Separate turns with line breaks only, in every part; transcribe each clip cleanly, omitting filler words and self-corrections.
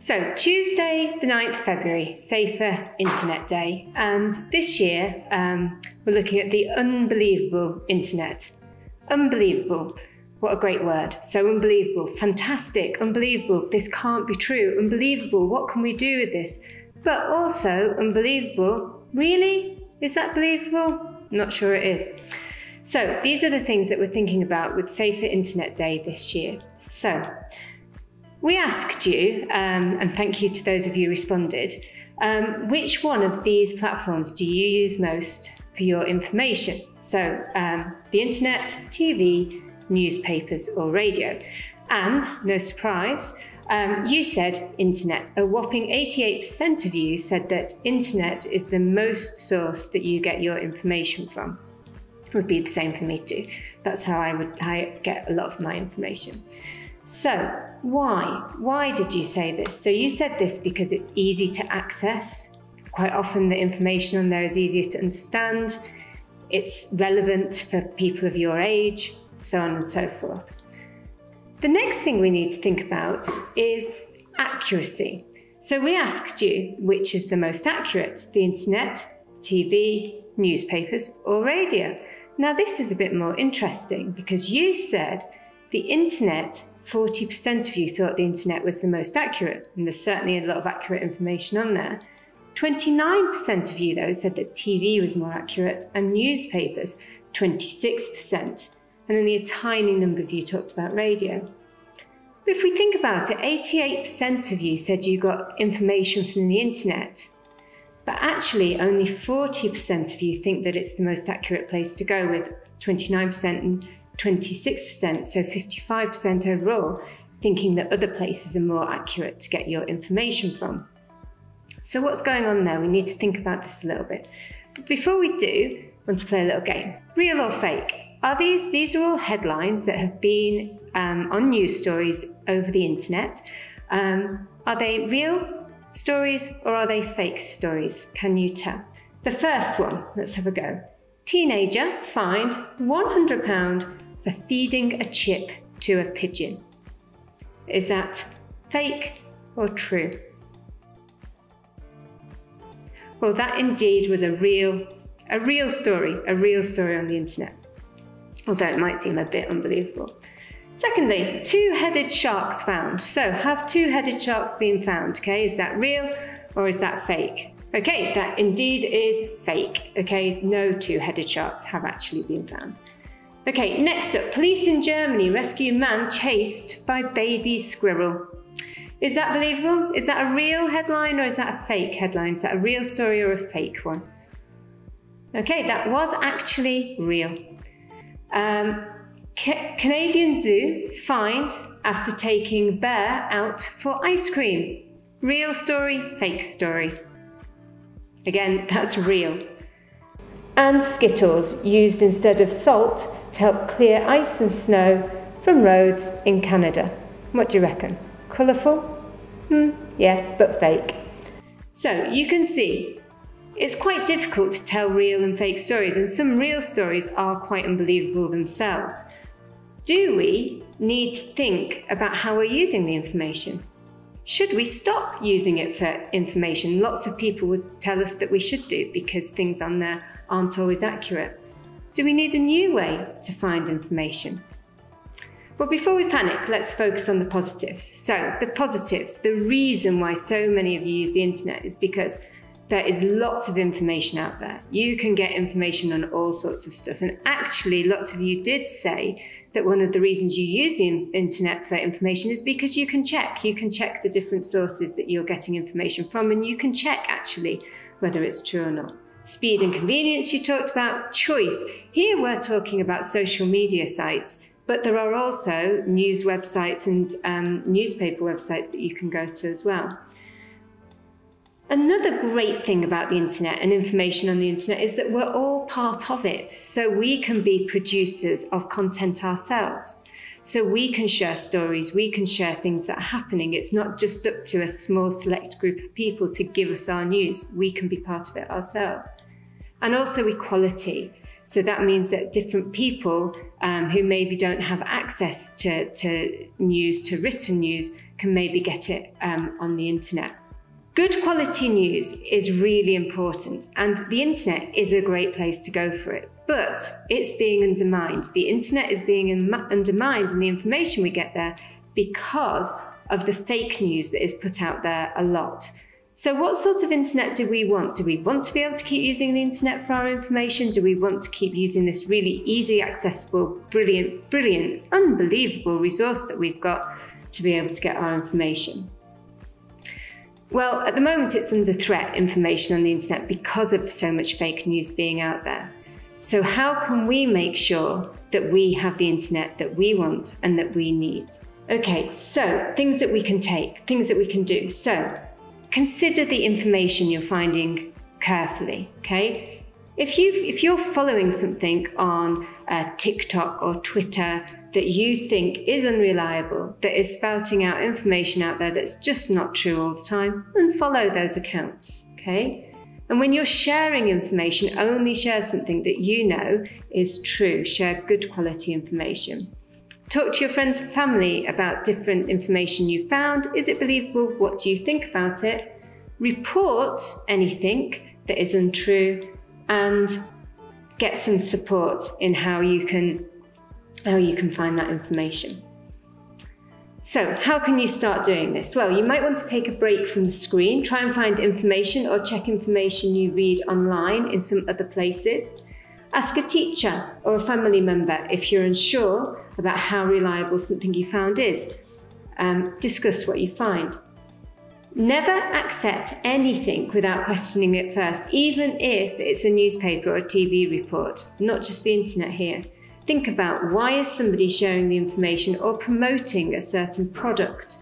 So Tuesday, the 9th of February, Safer Internet Day. And this year, we're looking at the unbelievable internet. Unbelievable. What a great word. So unbelievable, fantastic, unbelievable. This can't be true. Unbelievable. What can we do with this? But also unbelievable. Really? Is that believable? Not sure it is. So these are the things that we're thinking about with Safer Internet Day this year. So we asked you, and thank you to those of you who responded, which one of these platforms do you use most for your information? So the internet, TV, newspapers or radio. And no surprise, you said internet. A whopping 88% of you said that internet is the most source that you get your information from. It would be the same for me too. That's how I get a lot of my information. So why did you say this? So you said this because it's easy to access. Quite often the information on there is easier to understand. It's relevant for people of your age, so on and so forth. The next thing we need to think about is accuracy. So we asked you which is the most accurate, the internet, TV, newspapers or radio. Now this is a bit more interesting because you said the internet, 40% of you thought the internet was the most accurate, and there's certainly a lot of accurate information on there. 29% of you though said that TV was more accurate and newspapers, 26%. And only a tiny number of you talked about radio. But if we think about it, 88% of you said you got information from the internet, but actually only 40% of you think that it's the most accurate place to go, with 29% and 26%, so 55% overall, thinking that other places are more accurate to get your information from. So what's going on there? We need to think about this a little bit. But before we do, I want to play a little game. Real or fake? These are all headlines that have been on news stories over the internet. Are they real stories or are they fake stories? Can you tell? The first one, let's have a go. Teenager fined £100 for feeding a chip to a pigeon. Is that fake or true? Well, that indeed was a real story on the internet. Although it might seem a bit unbelievable. Secondly, two-headed sharks found. So have two-headed sharks been found? Okay, is that real or is that fake? Okay, that indeed is fake. Okay, no two-headed sharks have actually been found. Okay, next up, police in Germany rescue man chased by baby squirrel. Is that believable? Is that a real headline or is that a fake headline? Is that a real story or a fake one? Okay, that was actually real. Canadian zoo fined after taking bear out for ice cream. Real story, fake story? Again, that's real. And Skittles used instead of salt to help clear ice and snow from roads in Canada. What do you reckon? Colourful? Yeah, but fake. So you can see it's quite difficult to tell real and fake stories, and some real stories are quite unbelievable themselves. Do we need to think about how we're using the information? Should we stop using it for information? Lots of people would tell us that we should do because things on there aren't always accurate. Do we need a new way to find information? Well, before we panic, let's focus on the positives. So the positives, the reason why so many of you use the internet is because there is lots of information out there. You can get information on all sorts of stuff. And actually, lots of you did say that one of the reasons you use the internet for information is because you can check. You can check the different sources that you're getting information from, and you can check actually whether it's true or not. Speed and convenience you talked about. Choice. Here we're talking about social media sites, but there are also news websites and newspaper websites that you can go to as well. Another great thing about the internet and information on the internet is that we're all part of it. So we can be producers of content ourselves. So we can share stories, we can share things that are happening. It's not just up to a small select group of people to give us our news. We can be part of it ourselves. And also equality. So that means that different people who maybe don't have access to news, to written news, can maybe get it on the internet. Good quality news is really important, and the internet is a great place to go for it, but it's being undermined. The internet is being undermined and the information we get there because of the fake news that is put out there a lot. So what sort of internet do we want? Do we want to be able to keep using the internet for our information? Do we want to keep using this really easy, accessible, brilliant, unbelievable resource that we've got to be able to get our information? Well, at the moment it's under threat, information on the internet, because of so much fake news being out there. So how can we make sure that we have the internet that we want and that we need? Okay, so things that we can take, things that we can do. So consider the information you're finding carefully, okay? If you're following something on TikTok or Twitter that you think is unreliable, that is spouting out information out there that's just not true all the time, unfollow those accounts, okay? And when you're sharing information, only share something that you know is true. Share good quality information. Talk to your friends and family about different information you found. Is it believable? What do you think about it? Report anything that is untrue and get some support in how you can find that information. So how can you start doing this? Well, you might want to take a break from the screen, try and find information or check information you read online in some other places. Ask a teacher or a family member if you're unsure about how reliable something you found is. Discuss what you find. Never accept anything without questioning it first, even if it's a newspaper or a TV report, not just the internet here. Think about, why is somebody sharing the information or promoting a certain product?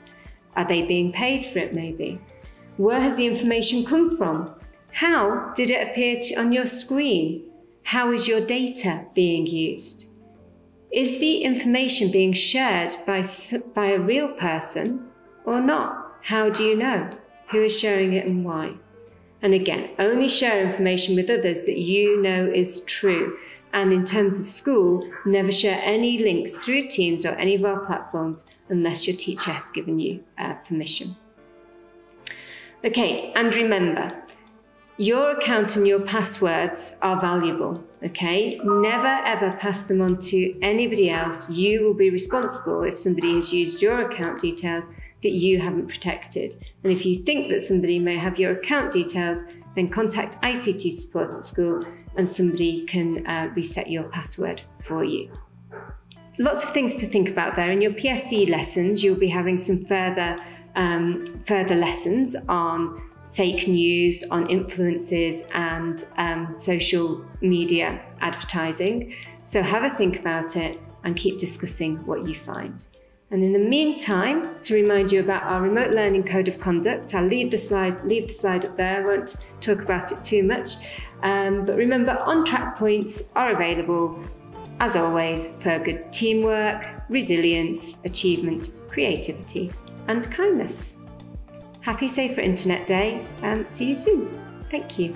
Are they being paid for it maybe? Where has the information come from? How did it appear on your screen? How is your data being used? Is the information being shared by a real person or not? How do you know who is sharing it and why? And again, only share information with others that you know is true. And in terms of school, never share any links through Teams or any of our platforms unless your teacher has given you permission. Okay, and remember, your account and your passwords are valuable, okay? Never ever pass them on to anybody else. You will be responsible if somebody has used your account details that you haven't protected. And if you think that somebody may have your account details, then contact ICT support at school and somebody can reset your password for you. Lots of things to think about there. In your PSE lessons, you'll be having some further lessons on fake news, on influences and social media advertising. So have a think about it and keep discussing what you find. And in the meantime, to remind you about our remote learning code of conduct, I'll leave the slide up there, I won't talk about it too much. But remember, on-track points are available, as always, for good teamwork, resilience, achievement, creativity, and kindness. Happy Safer Internet Day, and see you soon. Thank you.